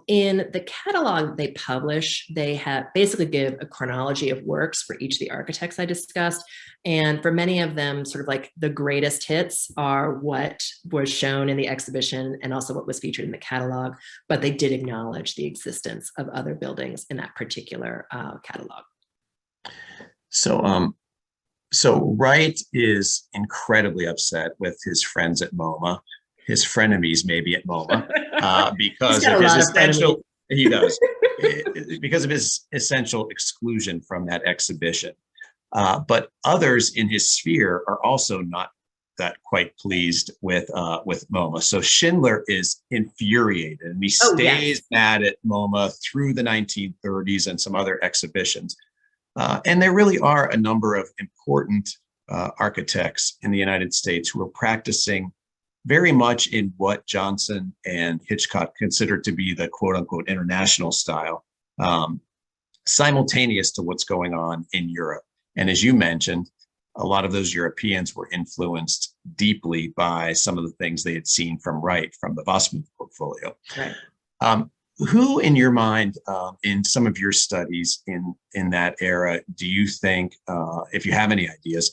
In the catalog they publish, they have basically give a chronology of works for each of the architects I discussed. And for many of them, sort of like the greatest hits are what was shown in the exhibition and also what was featured in the catalog, but they did acknowledge the existence of other buildings in that particular catalog. So Wright is incredibly upset with his friends at MoMA, his frenemies maybe at MoMA, because of his essential, he does, because of his essential exclusion from that exhibition. But others in his sphere are also not that quite pleased with MoMA. So Schindler is infuriated, and he stays mad at MoMA through the 1930s and some other exhibitions. And there really are a number of important architects in the United States who are practicing very much in what Johnson and Hitchcock considered to be the quote unquote international style, simultaneous to what's going on in Europe. And as you mentioned, a lot of those Europeans were influenced deeply by some of the things they had seen from Wright, from the Vossmuth portfolio. Right. Who, in your mind, in some of your studies in that era, do you think, if you have any ideas,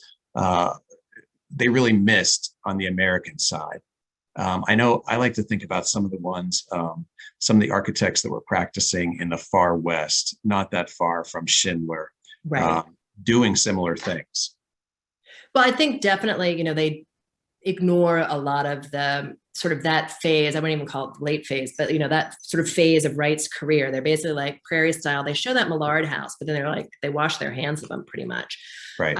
they really missed on the American side? I know I like to think about some of the ones, some of the architects that were practicing in the far West, not that far from Schindler, right, doing similar things. Well, I think definitely, ignore a lot of the sort of that phase. I wouldn't even call it late phase, but that sort of phase of Wright's career. They're basically like Prairie Style. They show that Millard House, but then they're like, they wash their hands of them pretty much. Right.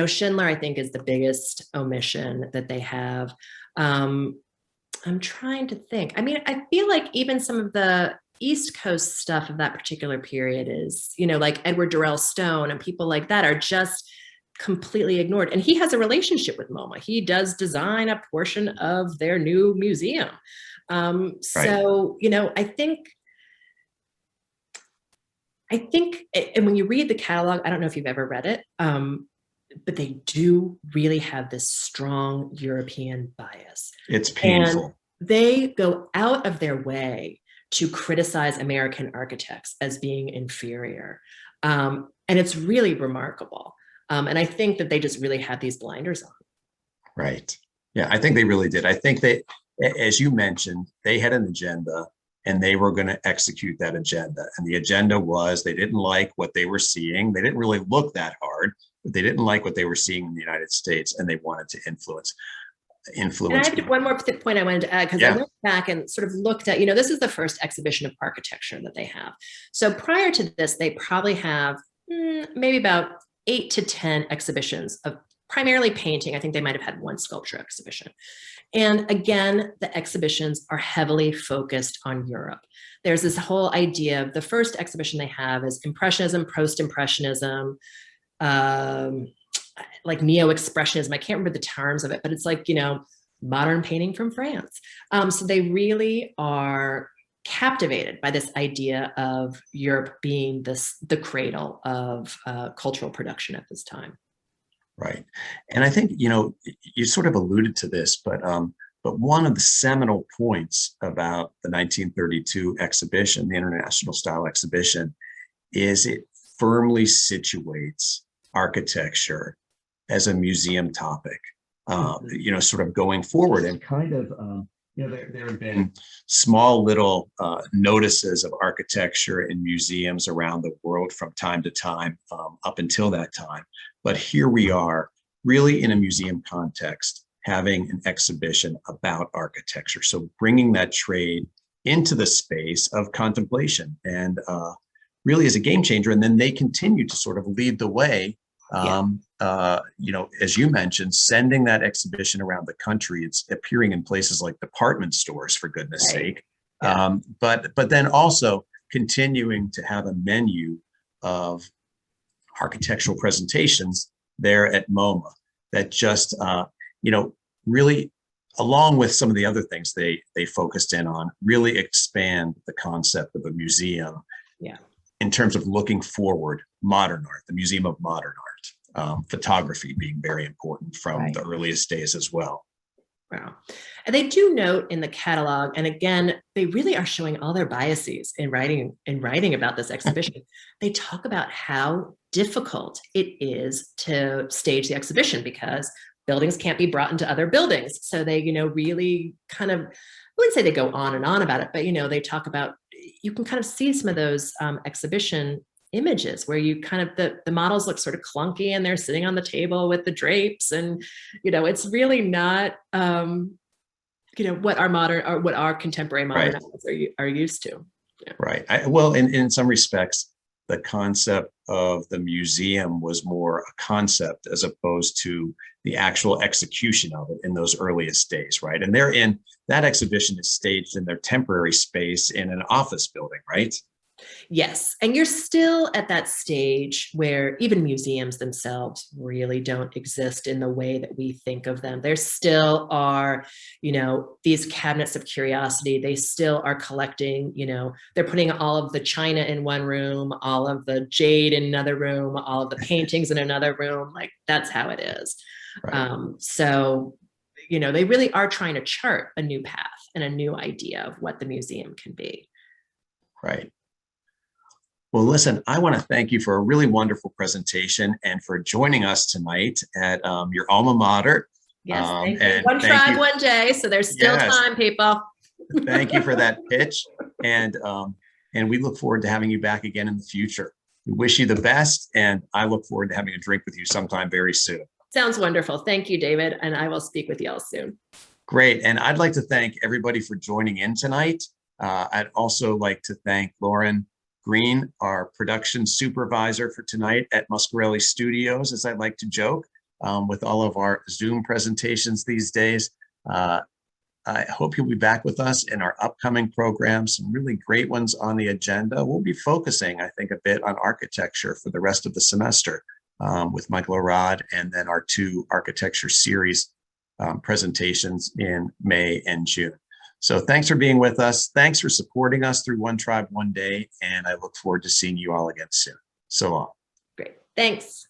Schindler, I think, is the biggest omission that they have. I'm trying to think. I mean, I feel like even some of the East Coast stuff of that particular period is, like Edward Durrell Stone and people like that are just completely ignored. And he has a relationship with MoMA. He does design a portion of their new museum. So, I think, and when you read the catalog, I don't know if you've ever read it, but they do really have this strong European bias. It's painful. And they go out of their way to criticize American architects as being inferior. And it's really remarkable. And I think that they just really had these blinders on. Right. Yeah, I think they really did. I think they, as you mentioned, they had an agenda and they were going to execute that agenda. And the agenda was they didn't like what they were seeing. They didn't really look that hard, but they didn't like what they were seeing in the United States, and they wanted to influence. And I have one more point I wanted to add, because I went back and sort of looked at, this is the first exhibition of architecture that they have. So prior to this, they probably have maybe about 8 to 10 exhibitions of primarily painting. I think they might have had one sculpture exhibition. And again, the exhibitions are heavily focused on Europe. There's this whole idea of the first exhibition they have is Impressionism, Post-Impressionism, like Neo-Expressionism. I can't remember the terms of it, but it's like, modern painting from France. So they really are captivated by this idea of Europe being the cradle of cultural production at this time. Right. And I think, you sort of alluded to this, but one of the seminal points about the 1932 exhibition, the International Style Exhibition, is it firmly situates architecture as a museum topic, sort of going forward, and kind of, there have been small little notices of architecture in museums around the world from time to time up until that time. But here we are, really in a museum context, having an exhibition about architecture. So bringing that trade into the space of contemplation, and really is a game changer. And then they continue to sort of lead the way. As you mentioned, sending that exhibition around the country. It's appearing in places like department stores, for goodness sake. But then also continuing to have a menu of architectural presentations there at MoMA that just, really, along with some of the other things they focused in on, really expand the concept of a museum. In terms of looking forward, modern art, the Museum of Modern Art, photography being very important from the earliest days as well. Wow. And they do note in the catalog, and again, they really are showing all their biases in writing about this exhibition. They talk about how difficult it is to stage the exhibition because buildings can't be brought into other buildings. So they, really kind of, I wouldn't say they go on and on about it, but, they talk about, you can kind of see some of those exhibition images where you kind of, the models look sort of clunky and they're sitting on the table with the drapes, and, it's really not, what our contemporary modern are used to. Right. Well, in some respects, the concept of the museum was more a concept as opposed to the actual execution of it in those earliest days, right? And that exhibition is staged in their temporary space in an office building, right? Yes. And you're still at that stage where even museums themselves really don't exist in the way that we think of them. There still are, these cabinets of curiosity. They still are collecting, they're putting all of the china in one room, all of the jade in another room, all of the paintings in another room. Like, that's how it is. Right. So, they really are trying to chart a new path and a new idea of what the museum can be. Right. Well, listen, I want to thank you for a really wonderful presentation and for joining us tonight at your alma mater. Yes, thank you. One tribe, one day. So there's still time, people. Thank you for that pitch. And we look forward to having you back again in the future. We wish you the best, and I look forward to having a drink with you sometime very soon. Sounds wonderful. Thank you, David. And I will speak with you all soon. Great. And I'd like to thank everybody for joining in tonight. I'd also like to thank Lauren Green, our production supervisor for tonight at Muscarelle Studios, as I like to joke, with all of our Zoom presentations these days. I hope you'll be back with us in our upcoming programs, some really great ones on the agenda. We'll be focusing, I think, a bit on architecture for the rest of the semester with Michael Arad, and then our 2 architecture series presentations in May and June. So thanks for being with us. Thanks for supporting us through One Tribe, One Day. And I look forward to seeing you all again soon. So long. Great. Thanks.